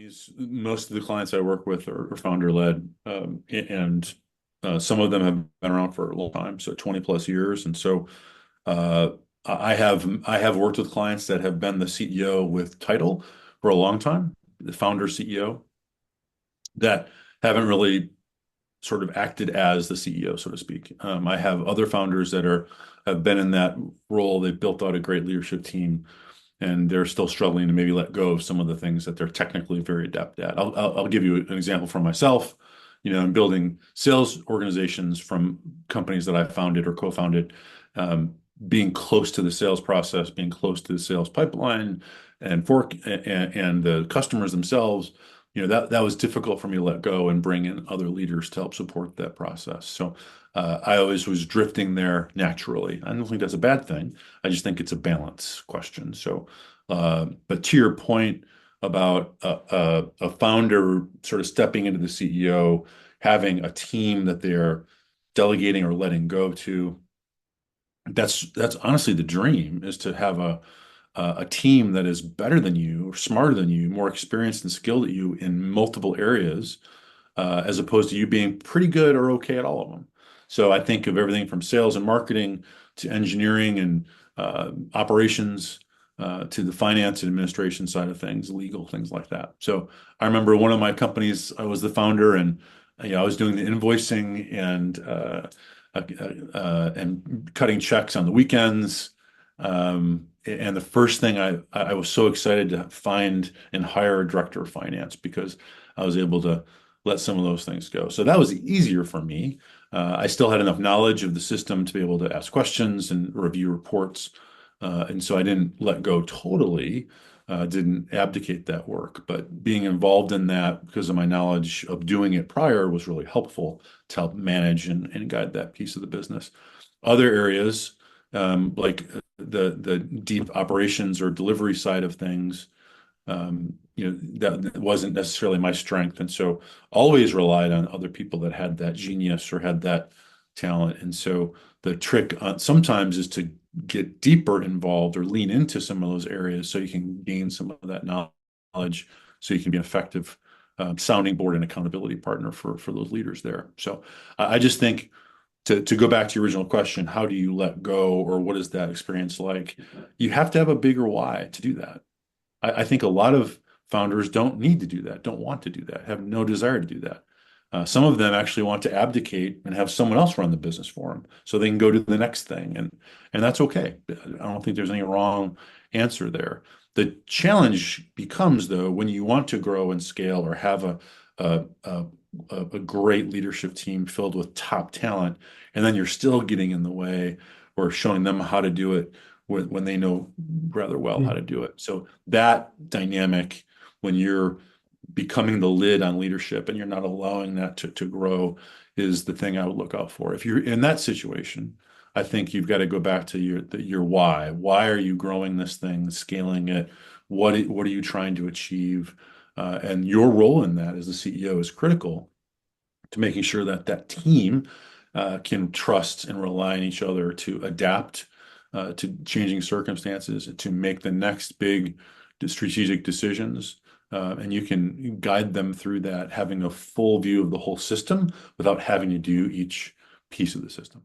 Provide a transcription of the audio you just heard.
companies, most of the clients I work with are founder-led, and some of them have been around for a long time, so 20 plus years. And so uh, I have worked with clients that have been the CEO with title for a long time, the founder CEO, that haven't really sort of acted as the CEO, so to speak. I have other founders that have been in that role. They've built out a great leadership team, and they're still struggling to maybe let go of some of the things that they're technically very adept at. I'll give you an example from myself. I'm building sales organizations from companies that I founded or co-founded, being close to the sales process, being close to the sales pipeline, and the customers themselves. That was difficult for me to let go and bring in other leaders to help support that process. So I always was drifting there naturally. I don't think that's a bad thing. I just think it's a balance question. So, but to your point about a founder sort of stepping into the CEO, having a team that they're delegating or letting go to, that's honestly the dream, is to have a team that is better than you, smarter than you, more experienced and skilled at you in multiple areas, as opposed to you being pretty good or okay at all of them. So I think of everything from sales and marketing to engineering and operations, to the finance and administration side of things, legal, things like that. So I remember one of my companies, I was the founder, and I was doing the invoicing and cutting checks on the weekends. And the first thing I was so excited to find and hire a director of finance, because I was able to let some of those things go. So that was easier for me. I still had enough knowledge of the system to be able to ask questions and review reports. And so I didn't let go totally, didn't abdicate that work, but being involved in that because of my knowledge of doing it prior was really helpful to help manage and guide that piece of the business. Other areas, like the deep operations or delivery side of things, that wasn't necessarily my strength. And so always relied on other people that had that genius or had that talent. And so the trick sometimes is to get deeper involved or lean into some of those areas so you can gain some of that knowledge, so you can be an effective sounding board and accountability partner for those leaders there. So I just think, to go back to your original question, how do you let go, or what is that experience like? You have to have a bigger why to do that. I think a lot of founders don't need to do that, don't want to do that, have no desire to do that. Some of them actually want to abdicate and have someone else run the business for them so they can go to the next thing. And that's okay. I don't think there's any wrong answer there. The challenge becomes, though, when you want to grow and scale or have a, a, a great leadership team filled with top talent, and then you're still getting in the way or showing them how to do it when they know rather well how to do it. So that dynamic, when you're becoming the lid on leadership and you're not allowing that to grow, is the thing I would look out for. If you're in that situation, I think you've got to go back to your why. Why are you growing this thing, scaling it? What are you trying to achieve? And your role in that as the CEO is critical to making sure that that team can trust and rely on each other to adapt to changing circumstances, to make the next big strategic decisions. And you can guide them through that, having a full view of the whole system without having to do each piece of the system.